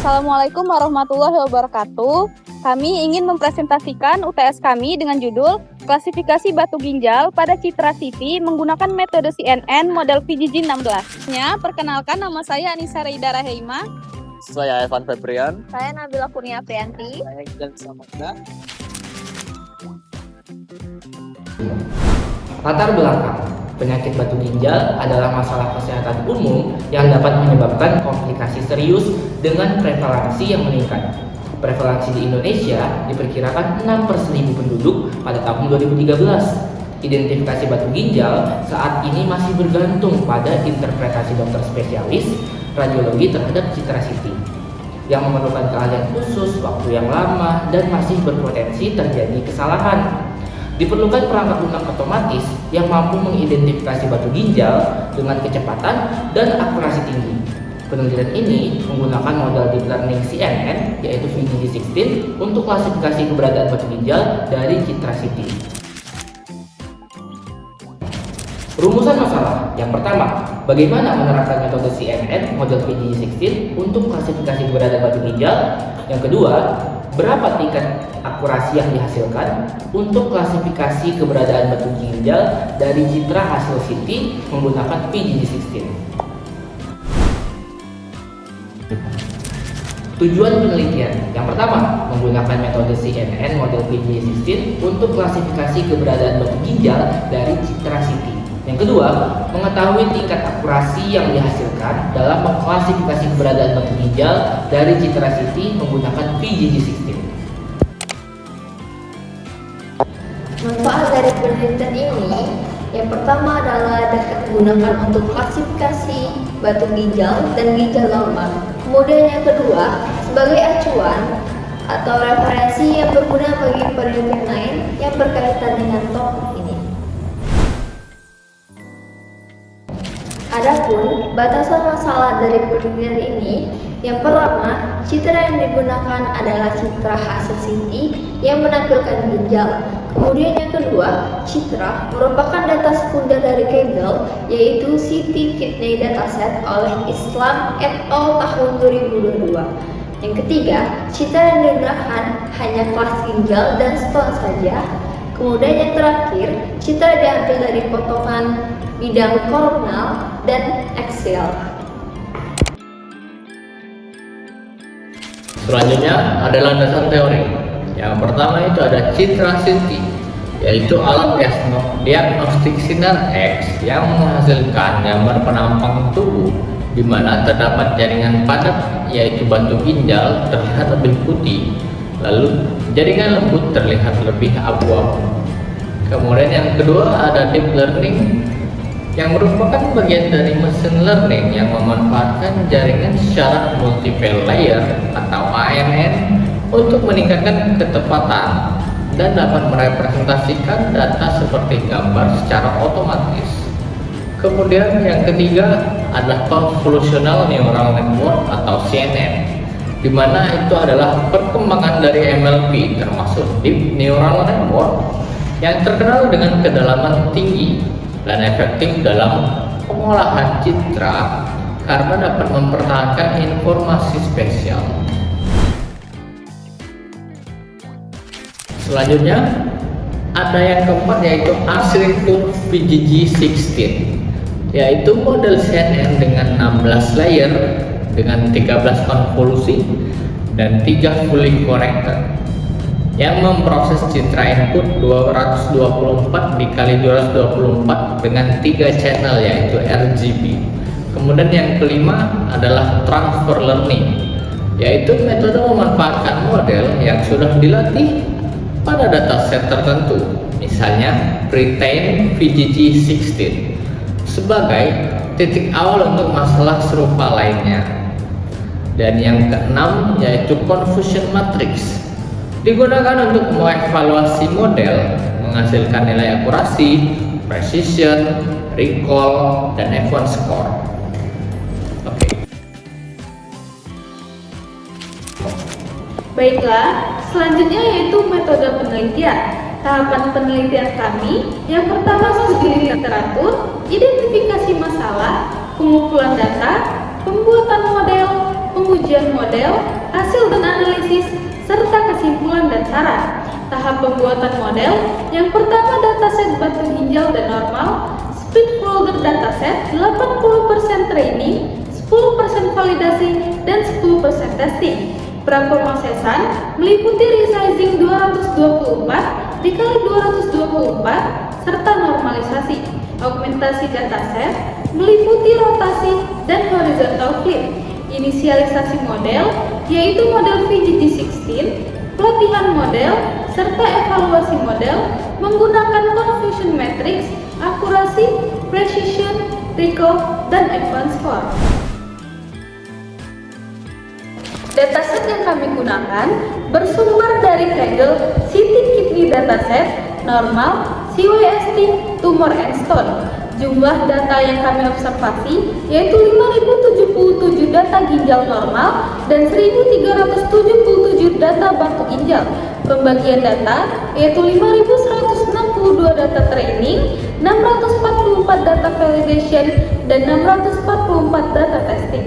Assalamualaikum warahmatullahi wabarakatuh. Kami ingin mempresentasikan UTS kami dengan judul Klasifikasi Batu Ginjal pada Citra CT menggunakan metode CNN model VGG 16. Perkenalkan, nama saya Anissa Reida Rahima. Saya Evan Febrian. Saya Nabila Kurnia Prianti. Saya Glenn Samudra. Latar belakang penyakit batu ginjal adalah masalah kesehatan umum yang dapat menyebabkan komplikasi serius dengan prevalensi yang meningkat. Prevalensi di Indonesia diperkirakan 6/1000 penduduk pada tahun 2013. Identifikasi batu ginjal saat ini masih bergantung pada interpretasi dokter spesialis radiologi terhadap citra CT yang memerlukan keahlian khusus, waktu yang lama, dan masih berpotensi terjadi kesalahan. Diperlukan perangkat lunak otomatis yang mampu mengidentifikasi batu ginjal dengan kecepatan dan akurasi tinggi. Penelitian ini menggunakan model deep learning CNN yaitu VGG16 untuk klasifikasi keberadaan batu ginjal dari citra CT. Rumusan masalah. Yang pertama, bagaimana menerapkan metode CNN model VGG16 untuk klasifikasi keberadaan batu ginjal? Yang kedua, berapa tingkat akurasi yang dihasilkan untuk klasifikasi keberadaan batu ginjal dari citra hasil CT menggunakan VGG16? Tujuan penelitian. Yang pertama, menggunakan metode CNN model VGG16 untuk klasifikasi keberadaan batu ginjal dari citra CT. Yang kedua, mengetahui tingkat akurasi yang dihasilkan dalam mengklasifikasi keberadaan batu ginjal dari citra CT menggunakan VGG16. Manfaat dari penelitian ini, yang pertama adalah dapat digunakan untuk klasifikasi batu ginjal dan ginjal normal. Kemudian yang kedua, sebagai acuan atau referensi yang berguna bagi penelitian lain yang berkaitan dengan topik ini. Adapun batasan masalah dari penelitian ini, yang pertama, citra yang digunakan adalah citra hasil CT yang menampilkan ginjal. Kemudian yang kedua, citra merupakan data sekunder dari Kegel, yaitu CT Kidney Dataset oleh Islam et al. Tahun 2022. Yang ketiga, citra yang digunakan hanya kelas ginjal dan stone saja. Kemudian yang terakhir, citra diambil dari potongan bidang koronal dan axial. Selanjutnya adalah dasar teori. Yang pertama itu ada citra CT, yaitu alat diagnostik sinar X yang menghasilkan gambar penampang tubuh di mana terdapat jaringan padat yaitu batu ginjal terlihat lebih putih, lalu jaringan lembut terlihat lebih abu-abu. Kemudian yang kedua ada deep learning yang merupakan bagian dari mesin learning yang memanfaatkan jaringan syarat multiple layer atau AMN untuk meningkatkan ketepatan dan dapat merepresentasikan data seperti gambar secara otomatis. Kemudian yang ketiga adalah Convolutional Neural Network atau CNN, di mana itu adalah perkembangan dari MLP termasuk Deep Neural Network yang terkenal dengan kedalaman tinggi dan efektif dalam pengolahan citra karena dapat mempertahankan informasi spesial. Selanjutnya ada yang keempat yaitu Architecture VGG16, yaitu model CNN dengan 16 layer dengan 13 konvolusi dan 3 fully connected yang memproses citra input 224 dikali 224 dengan 3 channel yaitu RGB. Kemudian yang kelima adalah transfer learning, yaitu metode memanfaatkan model yang sudah dilatih pada dataset tertentu, misalnya Pretrain VGG16 sebagai titik awal untuk masalah serupa lainnya. Dan yang keenam yaitu Confusion Matrix, digunakan untuk mengevaluasi model, menghasilkan nilai akurasi, precision, recall, dan F1 score. Baiklah, selanjutnya yaitu metode penelitian. Tahapan penelitian kami, yang pertama studi literatur, identifikasi masalah, pengumpulan data, pembuatan model, pengujian model, hasil dan analisis, serta kesimpulan dan saran. Tahap pembuatan model, yang pertama dataset batu ginjal dan normal, speed folder dataset, 80% training, 10% validasi, dan 10% testing. Prapromosesan meliputi resizing 224 dikali 224 serta normalisasi. Augmentasi dataset meliputi rotasi dan horizontal flip. Inisialisasi model yaitu model VGG16, pelatihan model, serta evaluasi model menggunakan confusion matrix, akurasi, precision, recall, dan advanced score. Dataset yang kami gunakan bersumber dari Kaggle CT Kidney Dataset, normal, CYST, tumor and stone. Jumlah data yang kami observasi yaitu 5077 data ginjal normal dan 1377 data batu ginjal. Pembagian data yaitu 5162 data training, 644 data validation, dan 644 data testing.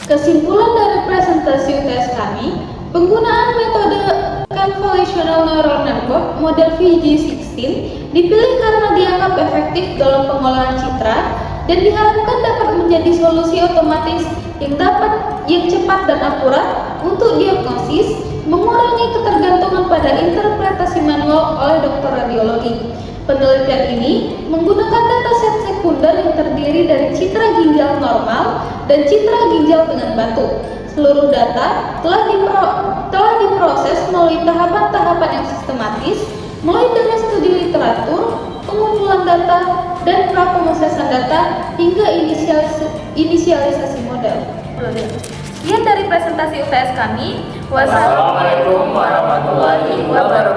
Kesimpulan dari presentasi UTS kami, penggunaan metode Convolutional Neural Network model VG16 dipilih karena dianggap efektif dalam pengolahan citra dan diharapkan dapat menjadi solusi otomatis yang cepat dan akurat untuk diagnosis, mengurangi ketergantungan pada interpretasi manual oleh dokter radiologi. Penelitian ini menggunakan dataset sekunder yang terdiri dari citra ginjal normal dan citra ginjal dengan batu. Seluruh data telah diproses melalui tahapan-tahapan yang sistematis, mulai dari studi literatur, pengumpulan data, dan prapromosesaan data hingga inisialisasi model. Sekian dari presentasi UTS kami. Wassalamualaikum warahmatullahi wabarakatuh.